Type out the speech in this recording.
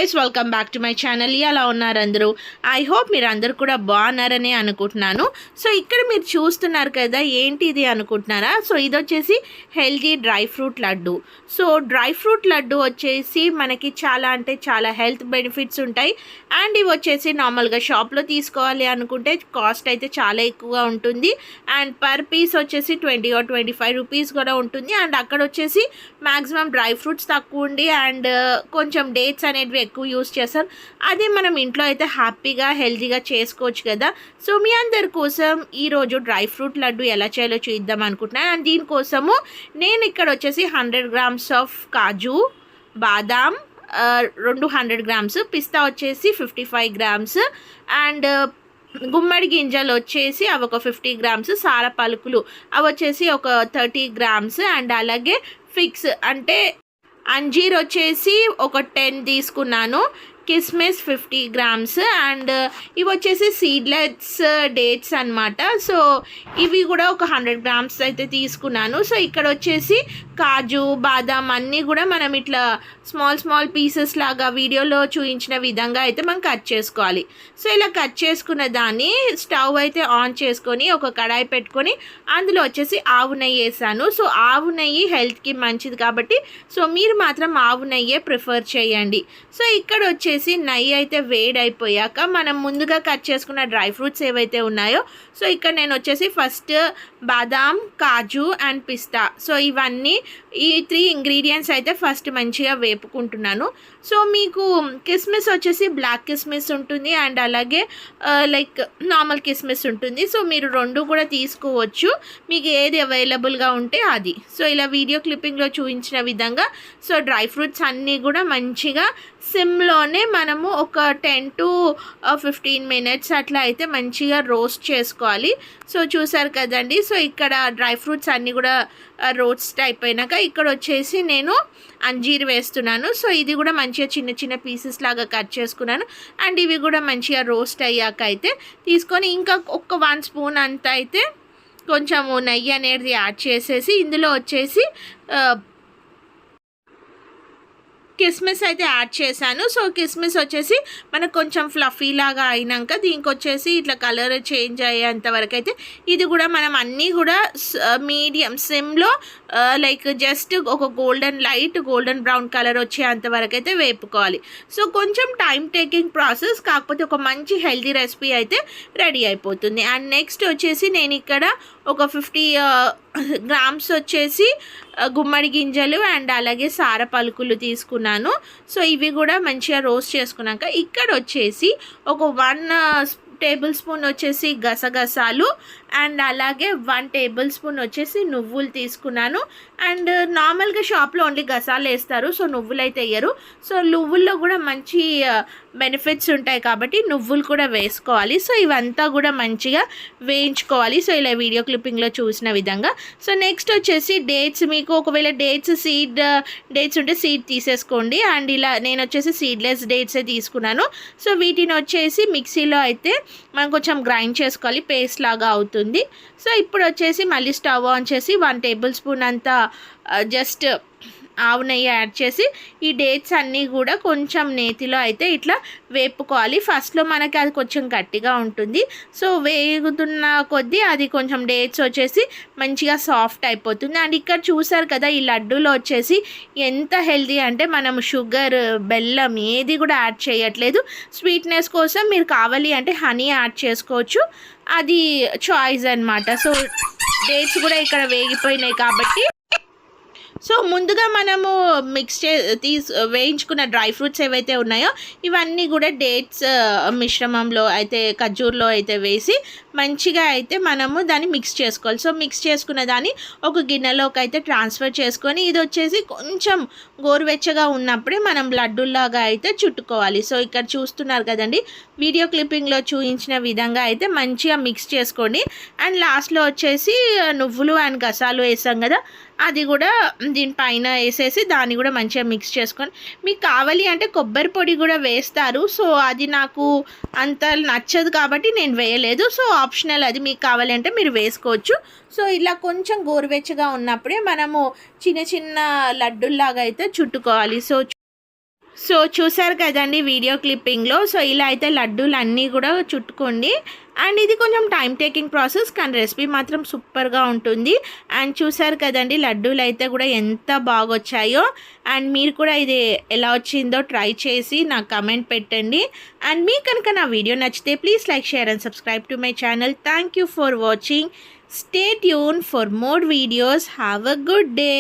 Guys, welcome back to my channel. ఎలా ఉన్నారు అందరూ? ఐ హోప్ మీరు అందరూ కూడా బాగున్నారని అనుకుంటున్నాను. సో ఇక్కడ మీరు చూస్తున్నారు కదా, ఏంటి ఇది అనుకుంటున్నారా? సో ఇది వచ్చేసి healthy dry fruit laddu. So dry fruit laddu వచ్చేసి మనకి చాలా అంటే చాలా హెల్త్ బెనిఫిట్స్ ఉంటాయి. అండ్ ఇవి వచ్చేసి నార్మల్గా షాప్లో తీసుకోవాలి అనుకుంటే కాస్ట్ అయితే చాలా ఎక్కువగా ఉంటుంది. అండ్ పర్ పీస్ వచ్చేసి 20 or 25 రూపీస్ కూడా ఉంటుంది. అండ్ అక్కడ వచ్చేసి మ్యాక్సిమం డ్రై ఫ్రూట్స్ తక్కువ ఉండి అండ్ కొంచెం డేట్స్ అనేటివి ఎక్కువ యూస్ చేస్తారు. అదే మనం ఇంట్లో అయితే హ్యాపీగా హెల్తీగా చేసుకోవచ్చు కదా. సో మీ అందరి కోసం ఈరోజు డ్రై ఫ్రూట్ లడ్డు ఎలా చేయాలో చూద్దాం అనుకుంటున్నాను. అండ్ దీనికోసము నేను ఇక్కడ వచ్చేసి 100 grams of kaju, badam 200 grams, పిస్తా వచ్చేసి 55 grams, అండ్ గుమ్మడి గింజలు వచ్చేసి అవి ఒక 50 grams, సార పలుకులు అవి వచ్చేసి ఒక 30 grams, అండ్ అలాగే ఫిక్స్ అంటే అంజీర్ వచ్చేసి ఒక 10 తీసుకున్నాను, కిస్మిస్ 50 grams, అండ్ ఇవి వచ్చేసి సీడ్లెస్ డేట్స్ అనమాట. సో ఇవి కూడా ఒక 100 grams అయితే తీసుకున్నాను. సో ఇక్కడ వచ్చేసి కాజు, బాదాం అన్నీ కూడా మనం ఇట్లా స్మాల్ పీసెస్ లాగా వీడియోలో చూపించిన విధంగా అయితే మనం కట్ చేసుకోవాలి. సో ఇలా కట్ చేసుకున్న దాన్ని స్టవ్ అయితే ఆన్ చేసుకొని ఒక కడాయి పెట్టుకొని అందులో వచ్చేసి ఆవు నెయ్యి వేసాను. సో ఆవు నెయ్యి హెల్త్కి మంచిది కాబట్టి సో మీరు మాత్రం ఆవు నెయ్యే ప్రిఫర్ చేయండి. సో ఇక్కడ వచ్చేసి నెయ్యి అయితే వేడైపోయాక మనం ముందుగా కట్ చేసుకున్న డ్రై ఫ్రూట్స్ ఏవైతే ఉన్నాయో సో ఇక్కడ నేను వచ్చేసి first badam, kaju and pista, so ఇవన్నీ ఈ 3 ఇంగ్రీడియంట్స్ అయితే ఫస్ట్ మంచిగా వేపుకుంటున్నాను. సో మీకు కిస్మిస్ వచ్చేసి బ్లాక్ కిస్మిస్ ఉంటుంది అండ్ అలాగే లైక్ నార్మల్ కిస్మిస్ ఉంటుంది. సో మీరు 2 కూడా తీసుకోవచ్చు, మీకు ఏది అవైలబుల్గా ఉంటే అది. సో ఇలా వీడియో క్లిప్పింగ్లో చూపించిన విధంగా సో డ్రై ఫ్రూట్స్ అన్నీ కూడా మంచిగా సిమ్లోనే మనము ఒక 10 to 15 minutes అట్లా అయితే మంచిగా రోస్ట్ చేసుకోవాలి. సో చూసారు కదండి. సో ఇక్కడ డ్రై ఫ్రూట్స్ అన్నీ కూడా రోస్ట్ అయిపోయినాక ఇక్కడ వచ్చేసి నేను అంజీర్ వేస్తున్నాను. సో ఇది కూడా మంచిగా చిన్న పీసెస్ లాగా కట్ చేసుకున్నాను. అండ్ ఇవి కూడా మంచిగా రోస్ట్ అయ్యాక అయితే తీసుకొని ఇంకా ఒక 1 spoon అంతా అయితే కొంచెము నెయ్యి అనేది యాడ్ చేసేసి ఇందులో వచ్చేసి కిస్మిస్ అయితే యాడ్ చేశాను. సో కిస్మిస్ వచ్చేసి మనకు కొంచెం ఫ్లఫీ లాగా అయినాక దీనికి వచ్చేసి ఇట్లా కలర్ చేంజ్ అయ్యేంత వరకు అయితే ఇది కూడా మనం అన్నీ కూడా మీడియం సిమ్లో లైక్ జస్ట్ ఒక లైట్ గోల్డెన్ బ్రౌన్ కలర్ వచ్చేంత వరకు అయితే వేపుకోవాలి. సో కొంచెం టైం టేకింగ్ ప్రాసెస్, కాకపోతే ఒక మంచి హెల్తీ రెసిపీ అయితే రెడీ అయిపోతుంది. అండ్ నెక్స్ట్ వచ్చేసి నేను ఇక్కడ ఒక 50 grams వచ్చేసి గుమ్మడి గింజలు అండ్ అలాగే సార పలుకులు తీసుకున్నాను. సో ఇవి కూడా మంచిగా రోస్ట్ చేసుకున్నాక ఇక్కడ వచ్చేసి ఒక 1 tablespoon వచ్చేసి గసగసాలు అండ్ అలాగే 1 tablespoon వచ్చేసి నువ్వులు తీసుకున్నాను. అండ్ నార్మల్గా షాప్లో ఓన్లీ గసాలు వేస్తారు, సో నువ్వులు అయితే వేయరు. సో నువ్వుల్లో కూడా మంచి బెనిఫిట్స్ ఉంటాయి కాబట్టి నువ్వులు కూడా వేసుకోవాలి. సో ఇవంతా కూడా మంచిగా వేయించుకోవాలి. సో ఇలా వీడియో క్లిప్పింగ్లో చూసిన విధంగా. సో నెక్స్ట్ వచ్చేసి డేట్స్, మీకు ఒకవేళ డేట్స్ ఉంటే సీడ్ తీసేసుకోండి. అండ్ ఇలా నేను వచ్చేసి సీడ్లెస్ డేట్సే తీసుకున్నాను. సో వీటిని వచ్చేసి మిక్సీలో అయితే మనం కొంచెం గ్రైండ్ చేసుకోవాలి, పేస్ట్ లాగా అవుతుంది. సో ఇప్పుడు వచ్చేసి మళ్ళీ స్టవ్ ఆన్ చేసి 1 tablespoon అంతా జస్ట్ ఆవు నెయ్యి యాడ్ చేసి ఈ డేట్స్ అన్నీ కూడా కొంచెం నేతిలో అయితే ఇట్లా వేపుకోవాలి. ఫస్ట్లో మనకి అది కొంచెం గట్టిగా ఉంటుంది. సో వేగుతున్న కొద్దీ అది కొంచెం డేట్స్ వచ్చేసి మంచిగా సాఫ్ట్ అయిపోతుంది. అండ్ ఇక్కడ చూసారు కదా, ఈ లడ్డూలో వచ్చేసి ఎంత హెల్తీ అంటే మనం షుగర్, బెల్లం ఏది కూడా యాడ్ చేయట్లేదు. స్వీట్నెస్ కోసం మీరు కావాలి అంటే హనీ యాడ్ చేసుకోవచ్చు, అది చాయిస్ అనమాట. సో డేట్స్ కూడా ఇక్కడ వేగిపోయినాయి కాబట్టి సో ముందుగా మనము వేయించుకున్న డ్రై ఫ్రూట్స్ ఏవైతే ఉన్నాయో ఇవన్నీ కూడా డేట్స్ మిశ్రమంలో అయితే ఖర్జూర్లో అయితే వేసి మంచిగా అయితే మనము దాన్ని మిక్స్ చేసుకోవాలి. సో మిక్స్ చేసుకున్న దాన్ని ఒక గిన్నెలోకి అయితే ట్రాన్స్ఫర్ చేసుకొని ఇది వచ్చేసి కొంచెం గోరువెచ్చగా ఉన్నప్పుడే మనం లడ్డూలాగా అయితే చుట్టుకోవాలి. సో ఇక్కడ చూస్తున్నారు కదండి, వీడియో క్లిప్పింగ్లో చూపించిన విధంగా అయితే మంచిగా మిక్స్ చేసుకోండి. అండ్ లాస్ట్లో వచ్చేసి నువ్వులు అండ్ గసాలు వేసాం కదా, అది కూడా దీనిపైన వేసేసి దాన్ని కూడా మంచిగా మిక్స్ చేసుకొని, మీకు కావాలి అంటే కొబ్బరి పొడి కూడా వేస్తారు. సో అది నాకు అంత నచ్చదు కాబట్టి నేను వేయలేదు. సో ఆప్షనల్, అది మీకు కావాలి అంటే మీరు వేసుకోవచ్చు. సో ఇలా కొంచెం గోరువెచ్చగా ఉన్నప్పుడే మనము చిన్న లడ్డూల్లాగా అయితే చుట్టుకోవాలి. సో సో చూసారు కదండి వీడియో క్లిప్పింగ్లో. సో ఇలా అయితే లడ్డూలు అన్నీ కూడా చుట్టుకోండి. అండ్ ఇది కొంచెం టైం టేకింగ్ ప్రాసెస్, కానీ రెసిపీ మాత్రం సూపర్గా ఉంటుంది. అండ్ చూసారు కదండి లడ్డూలు అయితే కూడా ఎంత బాగా వచ్చాయో. అండ్ మీరు కూడా ఇది ఎలా వచ్చిందో ట్రై చేసి నాకు కమెంట్ పెట్టండి. అండ్ మీకు కనుక నా వీడియో నచ్చితే please like, share and subscribe to my channel. Thank you for watching. Stay tune for more videos. Have a good day.